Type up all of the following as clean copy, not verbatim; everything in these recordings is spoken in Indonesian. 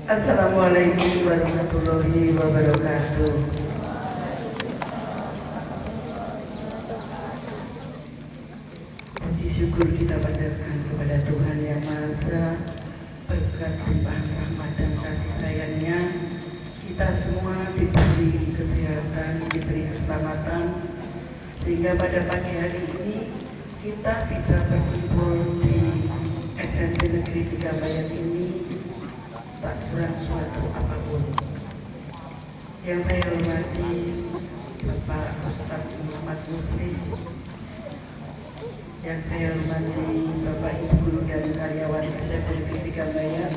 Assalamualaikum warahmatullahi wabarakatuh. Puji syukur kita panjatkan kepada Tuhan Yang Maha Esa, berkat limpahan rahmat dan kasih sayangnya kita semua diberi kesehatan, diberi keselamatan, sehingga pada pagi hari ini kita bisa berkumpul di SNC Negeri 3 Bayan ini tak kurang suatu apapun. Yang saya hormati Bapak Ustadz Muhammad Muslim, yang saya hormati Bapak Ibu Guru dan karyawan SNC 3 Bayan,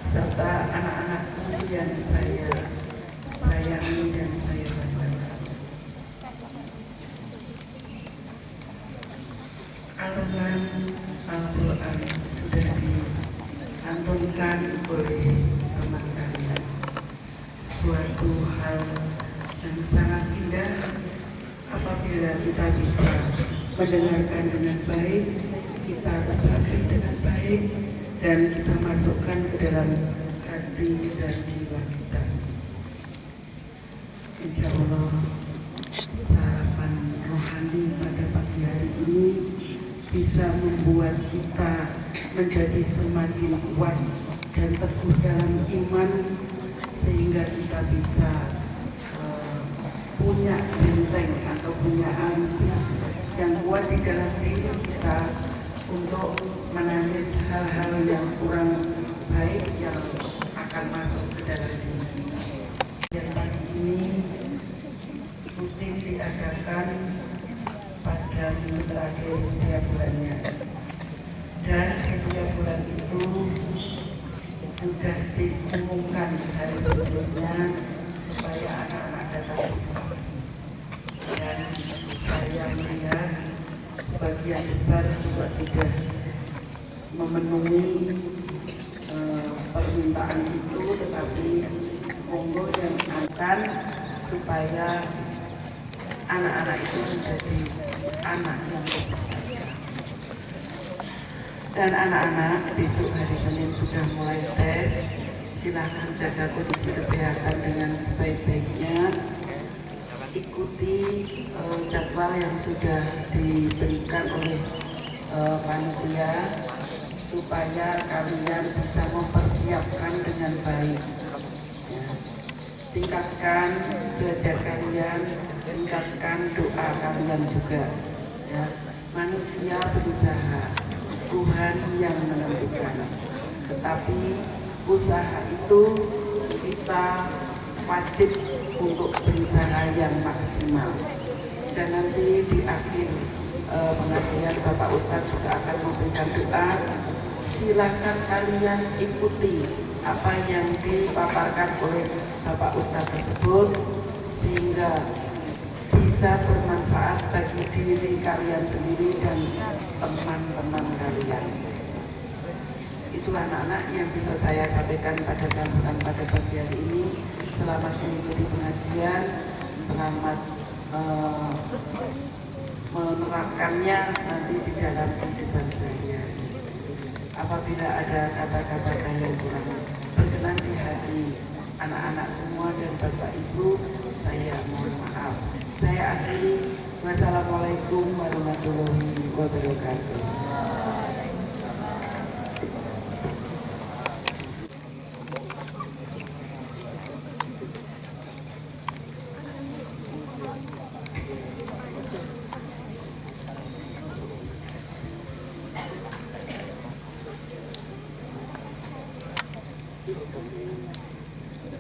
serta anak-anakku yang saya sayangi dan saya banggakan. Alunan Al-Quran sudah diantumkan oleh teman kalian. Suatu hal yang sangat indah apabila kita bisa mendengarkan dengan baik, kita resapi dengan baik, dan kita masukkan ke dalam hati dan jiwa kita. Insya Allah sarapan rohani pada pagi hari ini bisa membuat kita menjadi semakin kuat dan teguh dalam iman, sehingga kita bisa punya benteng atau punya anti yang kuat di dalam diri kita untuk menangis hal-hal yang kurang baik yang akan masuk ke dalam diri. Yang pagi ini rutin diadakan pada minggu terakhir setiap bulannya, dan setiap bulan itu sudah diumumkan hari sebelumnya supaya anak-anak datang, dan saya melihat sebagian besar juga sudah memenuhi permintaan itu, tetapi monggo yang akan supaya anak-anak itu menjadi anak yang berbahagia. Dan anak-anak besok hari Senin sudah mulai tes, silahkan jaga kondisi kesehatan dengan sebaik-baiknya, ikuti jadwal yang sudah diberikan oleh panitia supaya kalian bisa mempersiapkan dengan baik. Tingkatkan belajar kalian, tingkatkan doa kalian juga, ya. Manusia berusaha, Tuhan yang menentukan. Tetapi usaha itu kita wajib untuk berusaha yang maksimal. Dan nanti di akhir pengajian Bapak Ustadz juga akan memberikan doa. Silakan kalian ikuti apa yang dipaparkan oleh Bapak Ustadz tersebut sehingga bisa bermanfaat bagi diri kalian sendiri dan teman-teman kalian. Itu anak-anak yang bisa saya sampaikan pada sambutan pada pagi hari ini. Selamat mengikuti pengajian, selamat menerapkannya nanti di dalam kehidupan saya. Apabila ada kata-kata saya yang kurang berkenan di hati anak-anak semua dan Bapak Ibu, saya mohon maaf. Saya akhiri. Wassalamualaikum warahmatullahi wabarakatuh.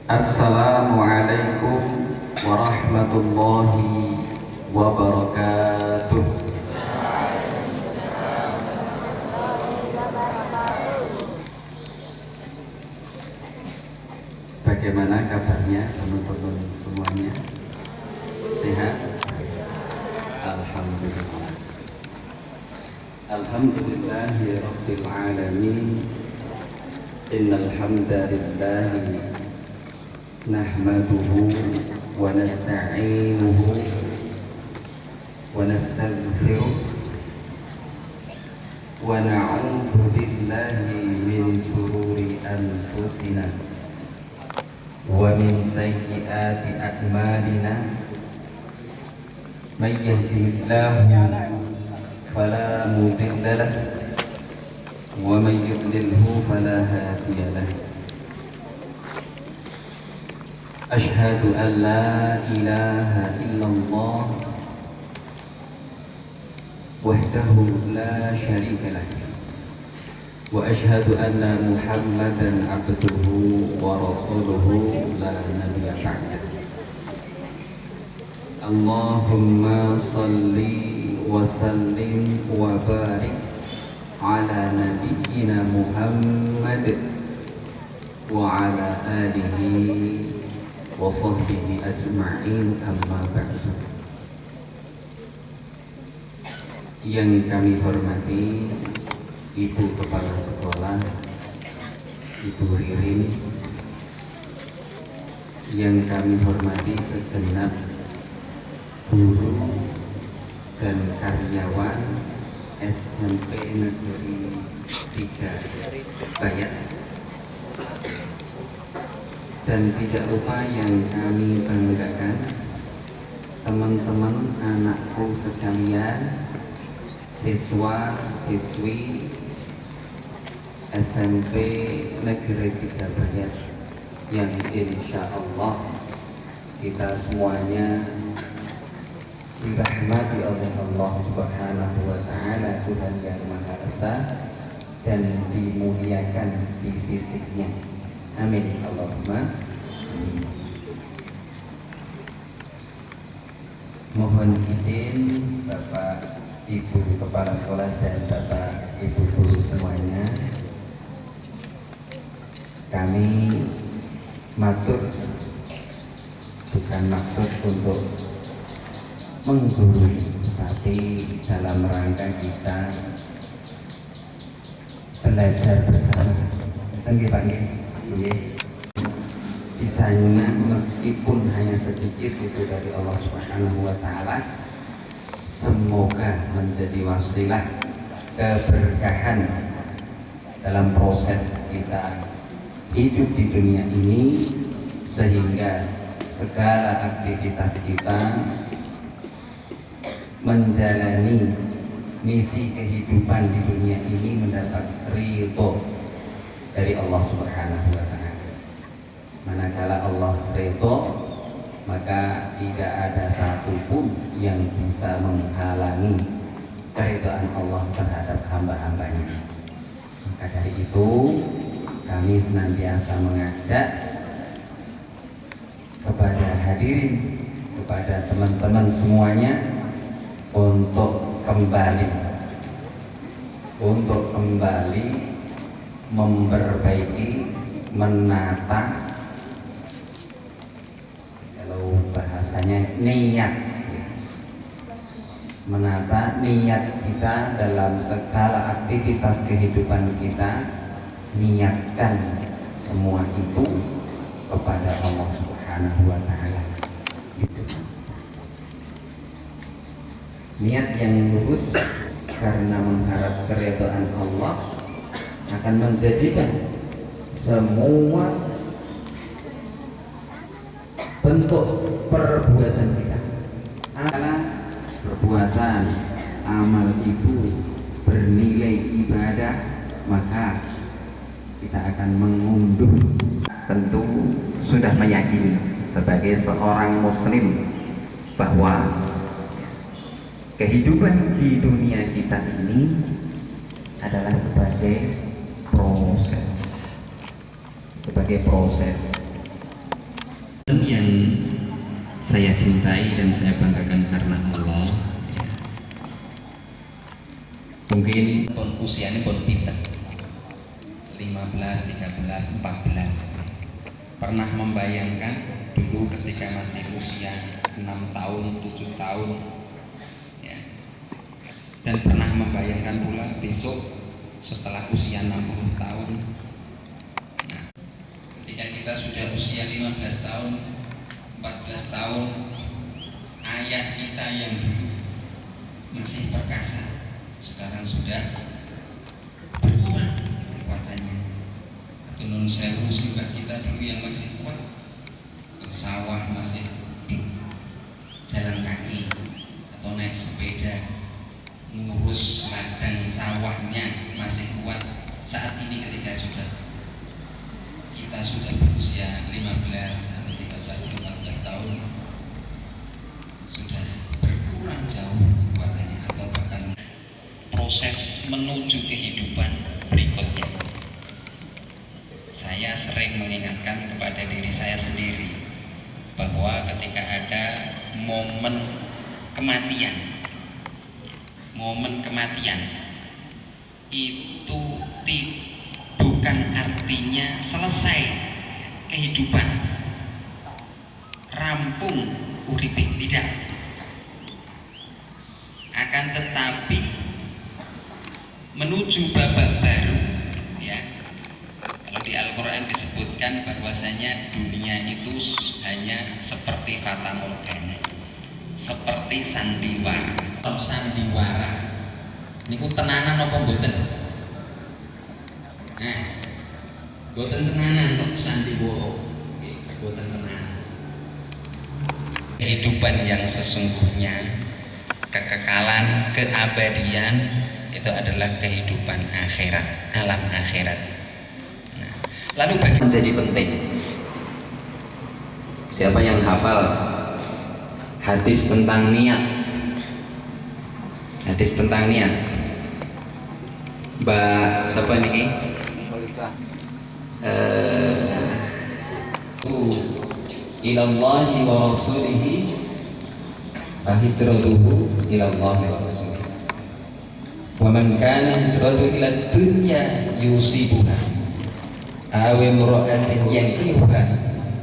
Assalamualaikum warahmatullahi wabarakatuh. Bagaimana kabarnya teman-teman semuanya? Sehat? Alhamdulillah. Alhamdulillahi rabbil alamin. Innal hamdalillah nahmaduhu wa nasta'inuhu wa nastaghfiruh wa na'udzu billahi min shururi anfusina wa min sayyiati a'malina. May yahdihillahu fala mudilla lahu wa may yudlilhu fala hadiya lahu. Ashhadu an la ilaha illallah wahdahu la syarika lah wa ashhadu anna Muhammadan abduhu wa rasuluhu la nabiyya ba'dah. Allahumma salli wa sallim wa barik ala nabiyyina Muhammad wa ala alihi wa sahbihi ajma'in, amma ba'du. Yang kami hormati Ibu Kepala Sekolah, Ibu Ririn, yang kami hormati segenap guru dan karyawan SMP Negeri 3 Bayat, dan tidak lupa yang kami banggakan teman-teman anakku sekalian, siswa siswi SMP Negeri 3 Bayat, yang insya Allah kita semuanya dirahmati oleh Allah Subhanahu wa Ta'ala, Tuhan yang Maha Esa, dan dimuliakan di sisinya. Amin Allahumma amin. Mohon izin Bapak Ibu Kepala Sekolah dan Bapak Ibu Guru semuanya, kami matur bukan maksud untuk menggurui, tapi dalam rangka kita belajar bersama. Nggih Pak nggih. Kisahnya meskipun hanya sedikit itu dari Allah Subhanahu wa Ta'ala, semoga menjadi wasilah keberkahan dalam proses kita hidup di dunia ini, sehingga segala aktivitas kita menjalani misi kehidupan di dunia ini mendapat ridho dari Allah Subhanahu wa Ta'ala. Manakala Allah ridho, maka tidak ada satupun yang bisa menghalangi keridhaan Allah terhadap hamba-hambanya. Maka dari itu kami senantiasa mengajak kepada hadirin, kepada teman-teman semuanya untuk kembali memperbaiki, menata, kalau bahasanya niat, menata niat kita dalam segala aktivitas kehidupan kita. Niatkan semua itu kepada Allah Subhanahu wa Ta'ala. Niat yang lurus karena mengharap keridhaan Allah akan menjadikan semua bentuk perbuatan kita, perbuatan amal itu bernilai ibadah, maka kita akan mengunduh. Tentu sudah meyakini sebagai seorang muslim bahwa kehidupan di dunia kita ini adalah sebagai proses yang saya cintai dan saya banggakan karena Allah. Mungkin usianya pun pinter 15, 13, 14. Pernah membayangkan dulu ketika masih usia 6 tahun, 7 tahun ya. Dan pernah membayangkan pula besok setelah usia 60 tahun. Nah, ketika kita sudah usia 15 tahun, 14 tahun, ayah kita yang dulu masih perkasa sekarang sudah berkurang kekuatannya. Atau nun sewu simbah kita dulu yang masih kuat ke sawah masih jalan kaki atau naik sepeda ngurus ladang sawahnya masih kuat. Saat ini ketika kita sudah berusia 15 atau 13 atau 14 tahun sudah berkurang jauh kekuatannya, atau bahkan proses menuju kehidupan berikutnya. Saya sering mengingatkan kepada diri saya sendiri bahwa ketika ada momen kematian itu bukan artinya selesai kehidupan, rampung uripe, tidak. Akan tetapi menuju babak baru ya. Kalau di Al-Quran disebutkan bahwasanya dunia itu hanya seperti fata morgana, seperti sandiwara. Niku tenanan apa mboten? Mboten tenanan kok sandiwara. Mboten tenanan. Kehidupan yang sesungguhnya, kekekalan, keabadian itu adalah kehidupan akhirat, alam akhirat. Nah, lalu bagi menjadi penting. Siapa yang hafal hadis tentang niat? Hadis tentang niat. Mbak siapa niki? Ilallahi wa rasulihi fa hijratuhu ilallahi wa rasulihi. Wa man kana hijratuhu ila dunya yusibuha aw imra'atin yankihuha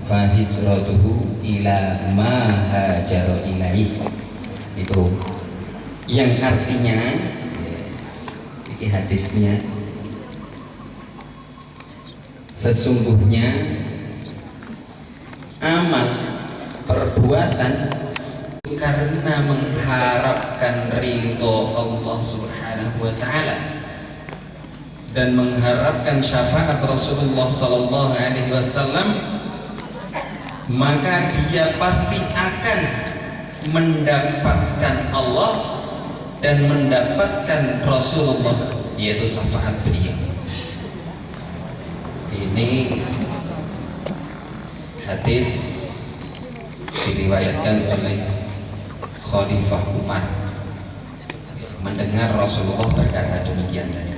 fa hijratuhu ila ma hajara ilaihi. Itu yang artinya ini hadisnya, sesungguhnya amal perbuatan karena mengharapkan ridho Allah Subhanahu wa Ta'ala dan mengharapkan syafaat Rasulullah Sallallahu Alaihi Wasallam, maka dia pasti akan mendapatkan Allah dan mendapatkan Rasulullah, yaitu syafaat beliau. Ini hadis diriwayatkan oleh Khalifah Umar mendengar Rasulullah berkata demikian tadi.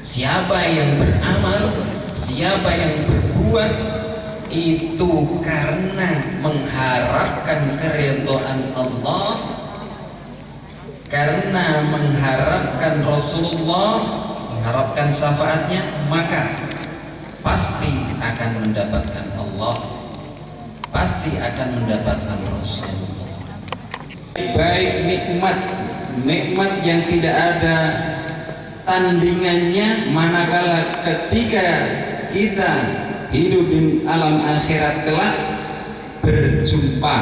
Siapa yang beramal, siapa yang berbuat itu karena mengharapkan keridhaan Allah, karena mengharapkan Rasulullah, mengharapkan syafaatnya, maka pasti akan mendapatkan Allah, pasti akan mendapatkan Rasulullah. Baik nikmat yang tidak ada tandingannya manakala ketika kita hidup di alam akhirat kelak berjumpa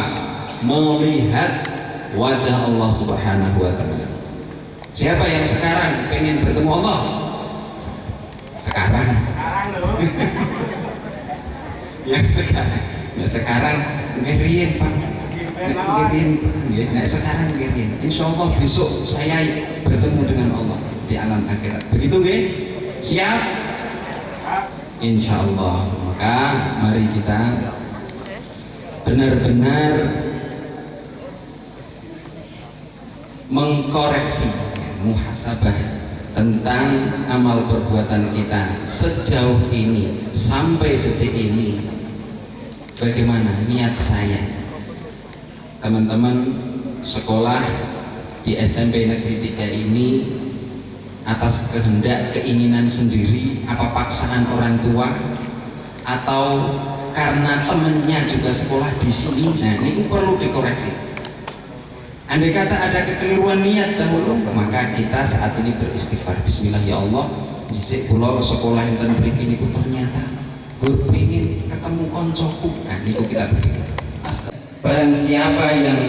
melihat wajah Allah Subhanahu wa taala. Siapa yang sekarang pengen bertemu Allah? Sekarang yang sekarang ngeriin Pak, sekarang ngeriin. Insya Allah besok saya bertemu dengan Allah di alam akhirat. Begitu nggih? Siap? Insya Allah. Maka mari kita benar-benar mengkoreksi, muhasabah tentang amal perbuatan kita sejauh ini sampai detik ini. Bagaimana niat saya? Teman-teman sekolah di SMP Negeri 3 ini atas kehendak keinginan sendiri, apa paksaan orang tua, atau karena temennya juga sekolah di sini? Nah, ini perlu dikoreksi. Andai kata ada kekeliruan niat dahulu, maka kita saat ini beristighfar. Bismillah, ya Allah, bisik kula sekolah yang mriki niku ternyata gue pengen ketemu koncoku. Nah, niku kita berpikir. Barang siapa yang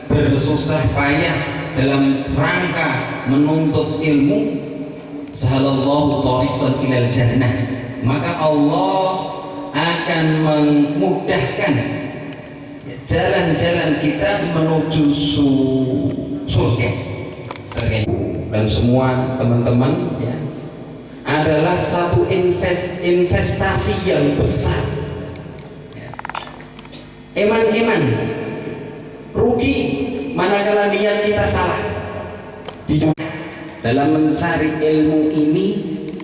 bersusah payah dalam rangka menuntut ilmu, sahalallahu thariqan ilal jannah, maka Allah akan memudahkan jalan-jalan kita menuju surga. Dan semua teman-teman ya, adalah satu investasi yang besar. Eman-eman rugi manakala niat kita salah di dunia. Dalam mencari ilmu ini,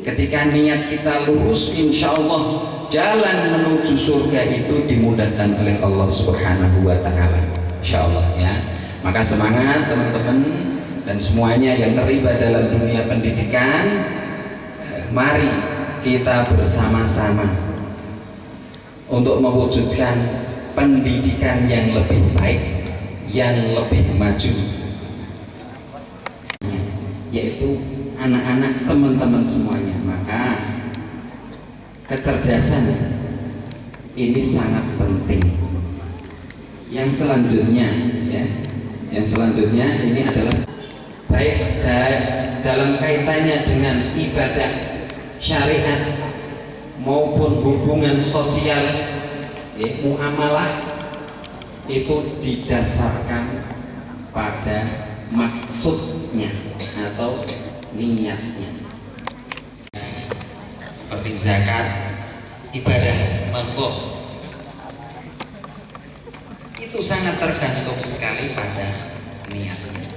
ketika niat kita lurus, insya Allah jalan menuju surga itu dimudahkan oleh Allah Subhanahu wa taala. Insya Allah ya. Maka semangat teman-teman dan semuanya yang terlibat dalam dunia pendidikan, mari kita bersama-sama untuk mewujudkan pendidikan yang lebih baik, yang lebih maju, yaitu anak-anak teman-teman semuanya. Maka kecerdasan ini sangat penting. Yang selanjutnya ini adalah baik dalam kaitannya dengan ibadah syariat maupun hubungan sosial, muamalah, itu didasarkan pada maksudnya atau niatnya. Seperti zakat, ibadah makhluk, itu sangat tergantung sekali pada niatnya.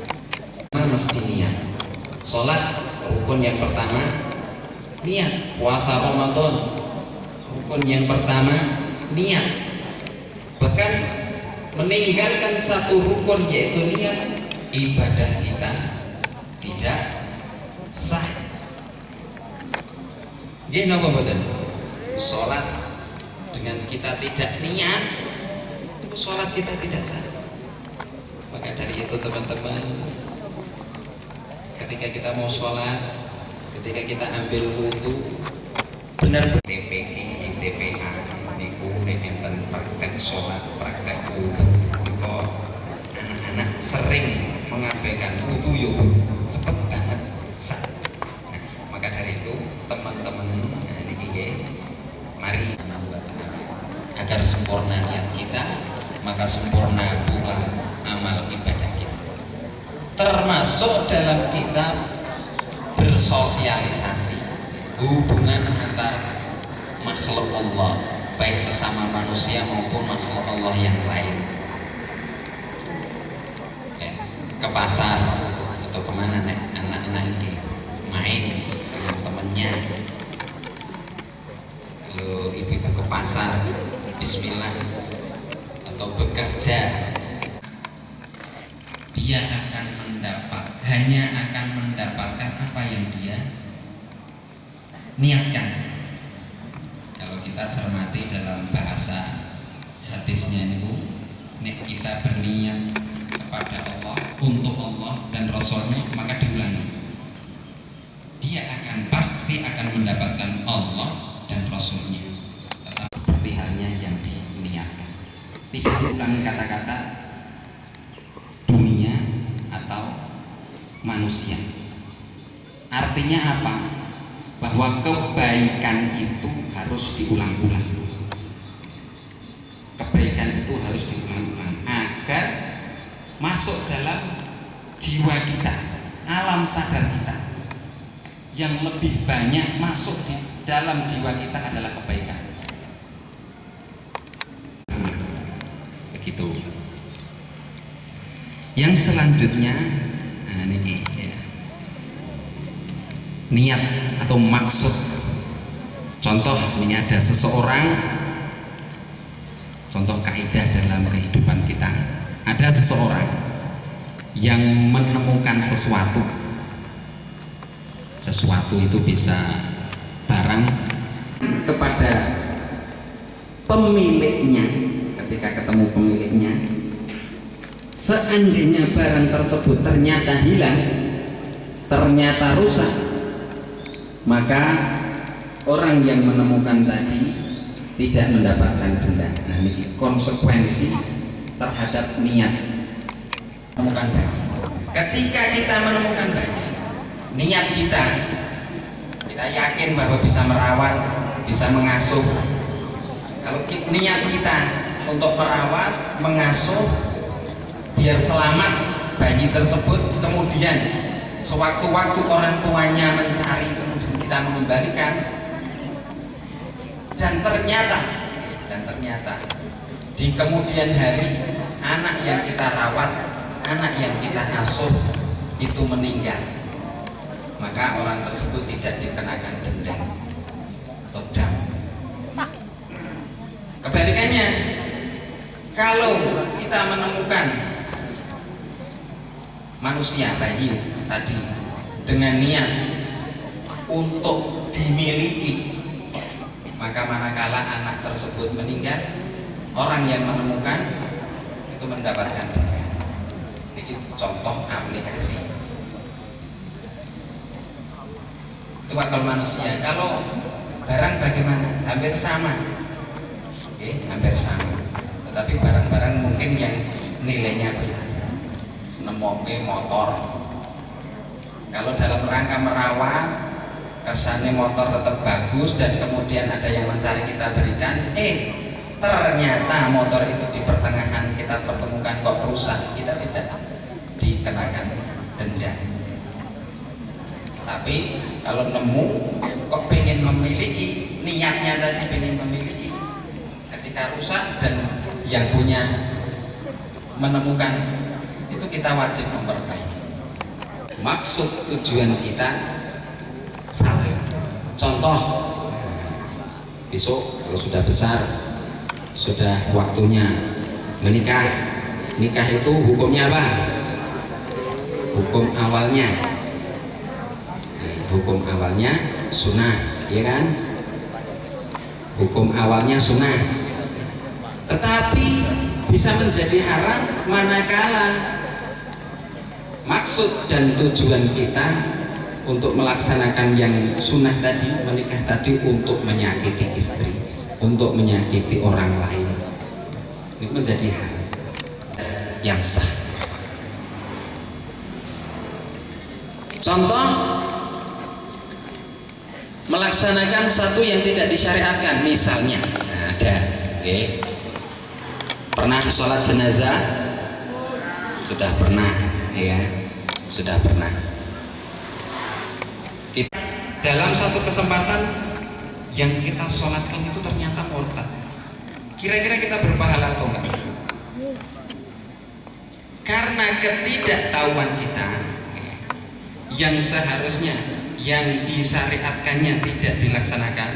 Mesti niat. Sholat rukun yang pertama niat. Puasa Ramadan rukun yang pertama niat. Bahkan meninggalkan satu rukun yaitu niat, ibadah kita tidak sah. Nggih napa mboten? Salat dengan kita tidak niat, itu salat kita tidak sah. Maka dari itu teman-teman, ketika kita mau sholat, ketika kita ambil wudu, benar TPK di TPA niku enten praktek sholat, praktek wudu. Kok anak-anak sering mengabaikan wudu yo cepet banget sah. Nah, maka dari itu teman-teman niki mari agar sempurna niat kita, maka sempurna pula amal ibadah kita. Termasuk dalam kita bersosialisasi, hubungan antar makhluk Allah, baik sesama manusia maupun makhluk Allah yang lain. Ke pasar atau kemana nek anak-anak ini main dengan temennya, lalu ibu-ibu ke pasar, bismillah, atau bekerja, dia hanya akan mendapatkan apa yang dia niatkan. Kalau kita cermati dalam bahasa hadisnya itu, nek kita berniat kepada Allah, untuk Allah dan Rasulnya, maka diulangi, dia pasti akan mendapatkan Allah dan Rasulnya. Tetap seperti halnya yang diniatkan, tidak diulangi kata-kata dunia atau manusia. Artinya apa? Bahwa kebaikan itu harus diulang-ulang. Kebaikan itu harus diulang-ulang agar masuk dalam jiwa kita, alam sadar kita. Yang lebih banyak masuk di dalam jiwa kita adalah kebaikan. Begitu. Yang selanjutnya, ini ya, niat atau maksud. Contoh, ini ada seseorang, contoh kaidah dalam kehidupan kita. Ada seseorang yang menemukan sesuatu itu bisa barang kepada pemiliknya. Ketika ketemu pemiliknya, seandainya barang tersebut ternyata hilang, ternyata rusak, maka orang yang menemukan tadi tidak mendapatkan denda. Nah, ini konsekuensi terhadap niat menemukan bayi. Ketika kita menemukan bayi, niat kita yakin bahwa bisa merawat, bisa mengasuh. Kalau niat kita untuk merawat, mengasuh, biar selamat bayi tersebut, kemudian sewaktu-waktu orang tuanya mencari, kemudian kita mengembalikan, dan ternyata di kemudian hari anak yang kita rawat, anak yang kita asuh itu meninggal, maka orang tersebut tidak dikenakan denda atau dam. Kebalikannya, kalau kita menemukan manusia, bayi tadi, dengan niat untuk dimiliki, maka manakala anak tersebut meninggal, orang yang menemukan itu mendapatkan denda. Ini contoh aplikasi. Itu kalau manusia. Kalau barang bagaimana? Hampir sama. Oke, hampir sama. Tetapi barang-barang mungkin yang nilainya besar. Nemoke motor. Kalau dalam rangka merawat, kersane motor tetap bagus dan kemudian ada yang mencari, kita berikan, ternyata motor itu di pertengahan kita pertemukan kok rusak, kita tidak dikenakan denda. Tapi kalau nemu kok pengen memiliki, niatnya tadi pengen memiliki, ketika rusak dan yang punya menemukan, itu kita wajib memperbaiki. Maksud tujuan kita salah. Contoh, besok kalau sudah besar, sudah waktunya menikah. Nikah itu hukumnya apa? Hukum awalnya sunnah, ya kan? Hukum awalnya sunnah. Tetapi bisa menjadi haram manakala maksud dan tujuan kita untuk melaksanakan yang sunnah tadi, menikah tadi, untuk menyakiti istri, untuk menyakiti orang lain. Itu menjadi hal yang sah. Contoh, melaksanakan satu yang tidak disyariatkan, misalnya ada, pernah sholat jenazah? Sudah pernah, ya, sudah pernah. Kita, dalam satu kesempatan yang kita sholatkan itu ternyata murtad, kira-kira kita berpahala atau enggak? Karena ketidaktahuan kita, yang seharusnya yang disyariatkannya tidak dilaksanakan,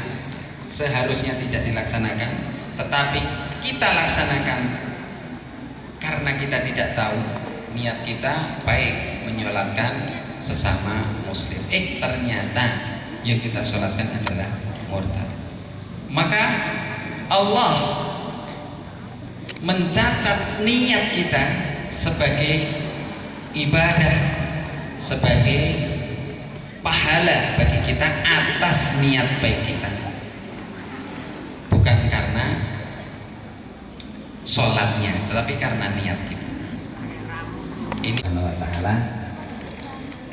seharusnya tidak dilaksanakan, tetapi kita laksanakan karena kita tidak tahu niat kita baik menyolatkan sesama muslim. Ternyata yang kita sholatkan adalah murtad. Maka Allah mencatat niat kita sebagai ibadah, sebagai pahala bagi kita atas niat baik kita, bukan karena sholatnya, tetapi karena niat kita. Ini Allah Ta'ala,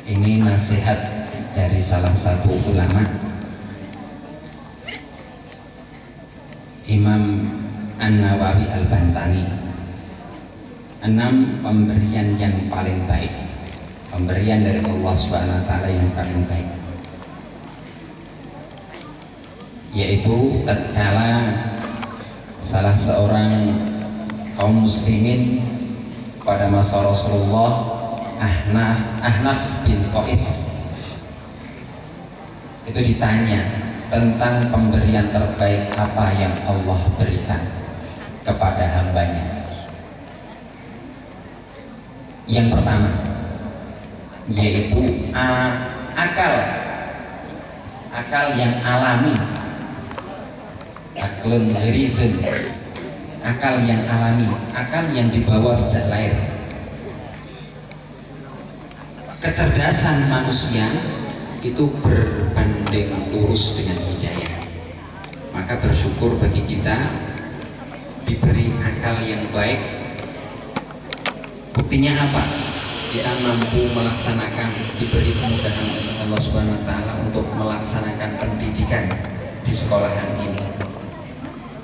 ini nasihat dari salah satu ulama, Imam An-Nawawi Al-Bantani. 6 pemberian yang paling baik, pemberian dari Allah Subhanahu wa Ta'ala yang paling baik, yaitu tatkala salah seorang kaum muslimin pada masa Rasulullah, Ahnaf bin Qais, itu ditanya tentang pemberian terbaik apa yang Allah berikan kepada hambanya. Yang pertama yaitu akal yang alami, aklun gharizun, akal yang alami, akal yang dibawa sejak lahir. Kecerdasan manusia itu berbanding lurus dengan hidayah. Maka bersyukur bagi kita diberi akal yang baik. Buktinya apa? Kita mampu melaksanakan, diberi kemudahan oleh Allah Subhanahu wa Ta'ala untuk melaksanakan pendidikan di sekolahan ini.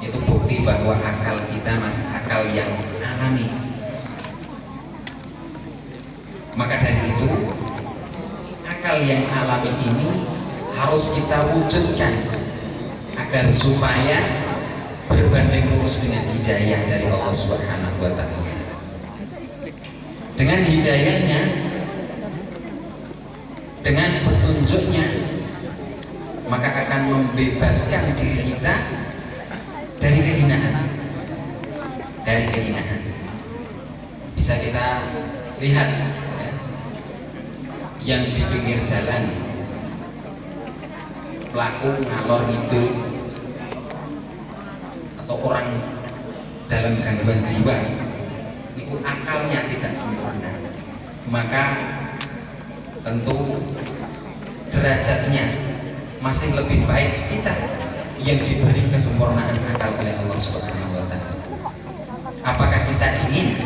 Itu bukti bahwa akal kita masih akal yang alami. Maka dari itu, akal yang alami ini harus kita wujudkan agar supaya berbanding lurus dengan hidayah dari Allah Subhanahu wa Ta'ala. Dengan hidayahnya, dengan petunjuknya, maka akan membebaskan diri kita dari kehinaan. Dari kehinaan bisa kita lihat ya, yang di pinggir jalan pelaku ngalor ngidul atau orang dalam gangguan jiwa, itu akalnya tidak sempurna, maka tentu derajatnya masih lebih baik kita yang diberi kesempurnaan akal oleh Allah Subhanahu wa Ta'ala. Apakah kita ingin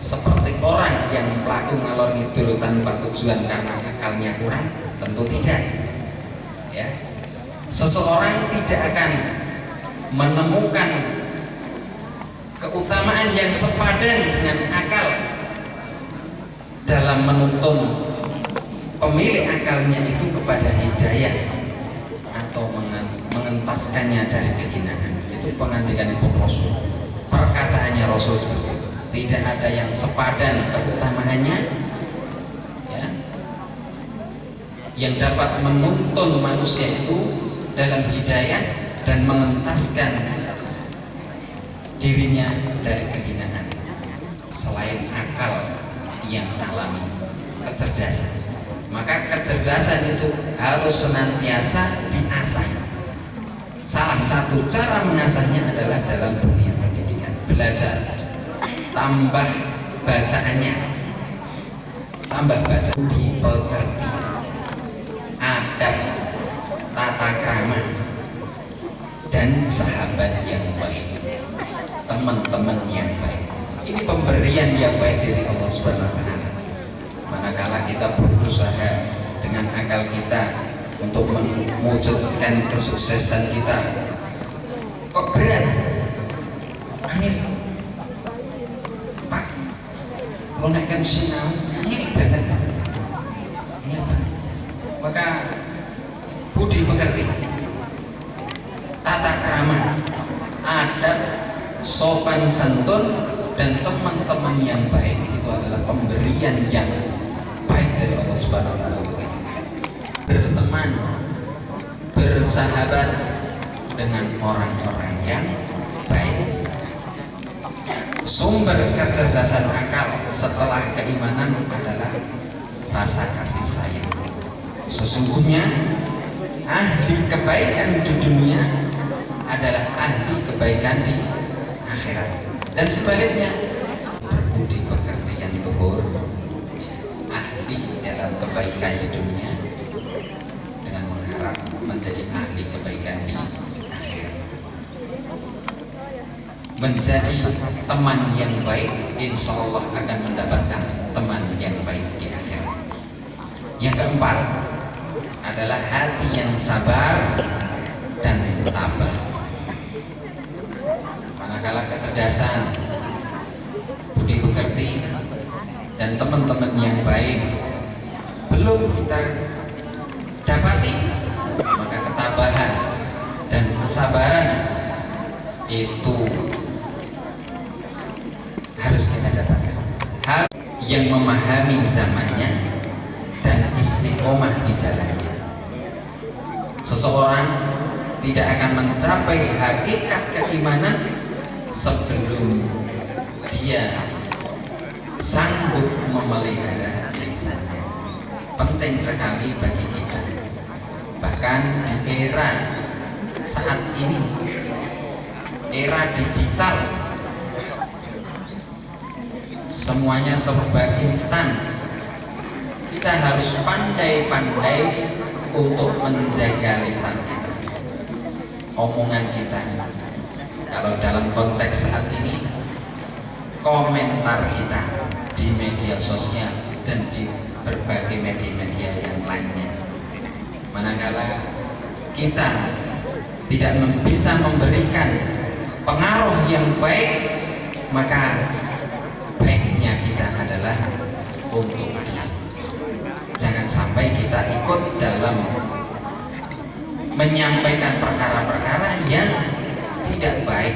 seperti orang yang pelaku ngalor ngidul tanpa tujuan karena akalnya kurang? Tentu tidak. Ya. Seseorang tidak akan menemukan keutamaan yang sepadan dengan akal dalam menuntun pemilik akalnya itu kepada hidayah atau mengentaskannya dari kehinaan. Itu pengantikan Rasul, perkataannya Rasul seperti itu. Tidak ada yang sepadan keutamaannya ya, yang dapat menuntun manusia itu dalam hidayah dan mengentaskan dirinya dari kehinaan selain akal yang alami, kecerdasan. Maka kecerdasan itu harus senantiasa diasah. Salah satu cara mengasahnya adalah dalam dunia pendidikan, belajar, tambah bacaannya, tambah baca, dipengerti adab, tata krama, dan sahabat yang baik, teman-teman yang baik. Ini pemberian yang baik dari Allah Subhanahu wa Ta'ala. Manakala kita berusaha dengan akal kita untuk mewujudkan kesuksesan kita, kok berat? Angin, Pak, kalau naikkan sinau, angin banget. Maka budi pekerti, tata krama, adab, sopan santun, dan teman-teman yang baik itu adalah pemberian yang baik dari Allah Subhanahu wa Ta'ala. berteman, bersahabat dengan orang-orang yang baik. Sumber kecerdasan akal setelah keimanan adalah rasa kasih sayang. Sesungguhnya ahli kebaikan di dunia adalah ahli kebaikan di akhirat, dan sebaliknya berbudi pekerti yang luhur, ahli dalam kebaikan di dunia dengan mengharap menjadi ahli kebaikan di akhirat. Menjadi teman yang baik, insya Allah akan mendapatkan teman yang baik di akhirat. Yang keempat adalah hati yang sabar dan tabah. Manakala kecerdasan, budi pekerti, dan teman-teman yang baik belum kita dapati, maka ketabahan dan kesabaran itu harus kita dapatkan. Hal yang memahami zamannya dan istiqomah di jalannya. Seseorang tidak akan mencapai hakikat keimanan sebelum dia sanggup memelihara lisannya. Penting sekali bagi kita. Bahkan di era saat ini, era digital, semuanya serba instan. Kita harus pandai-pandai untuk menjaga lisan kita, omongan kita. Kalau dalam konteks saat ini, komentar kita di media sosial dan di berbagai media-media yang lainnya. Manakala kita tidak bisa memberikan pengaruh yang baik, maka baiknya kita adalah untuk diam. Jangan sampai kita ikut dalam menyampaikan perkara-perkara yang tidak baik,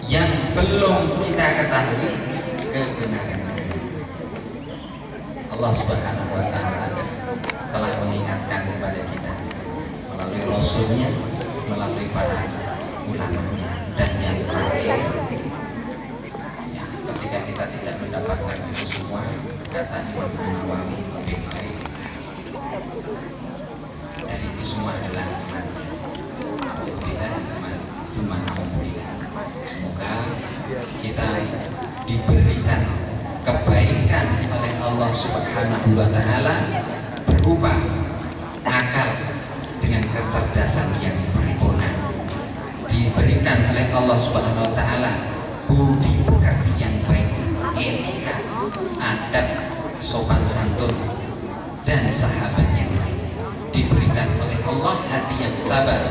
yang belum kita ketahui kebenarannya. Allah Subhanahu wa Ta'ala telah mengingatkan kepada kita melalui Rasulnya, melalui para ulamanya, dan yang terakhir, ya, ketika kita tidak mendapatkan itu semua, kata Imam Nawawi, lebih baik dari itu semua adalah iman. Alhamdulillah, alhamdulillah. Semoga kita diberikan kebaikan oleh Allah Subhanahu wa Ta'ala berupa akal dengan kecerdasan yang paripurna, diberikan oleh Allah Subhanahu wa Ta'ala budi pekerti yang baik, etika, adab, sopan santun, dan sahabat yang baik, diberikan oleh Allah hati yang sabar,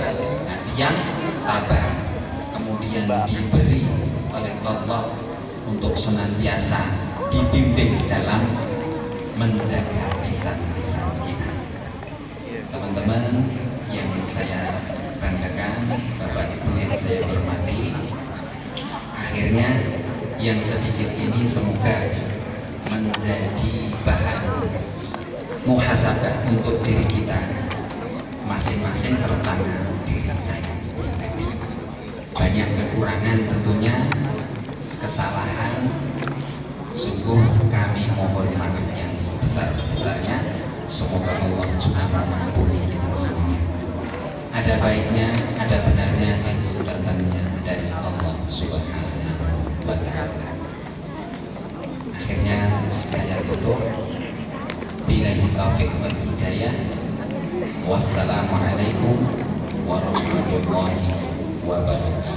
hati yang tabah, kemudian diberi oleh Allah untuk senantiasa dibimbing dalam menjaga lisan-lisan kita. Teman-teman yang saya banggakan, Bapak Ibu yang saya hormati, akhirnya yang sedikit ini semoga menjadi bahan muhasabah untuk diri kita masing-masing, terutama diri saya. Banyak kekurangan tentunya, kesalahan, sungguh kami mohon maaf yang sebesar-besarnya. Semoga Allah juga mengampuni kita semua. Ada baiknya, ada benarnya, itu datangnya dari Allah Subhanahu wa Ta'ala. Akhirnya saya tutup. Billahi taufiq wal hidayah. Wassalamualaikum warahmatullahi wabarakatuh.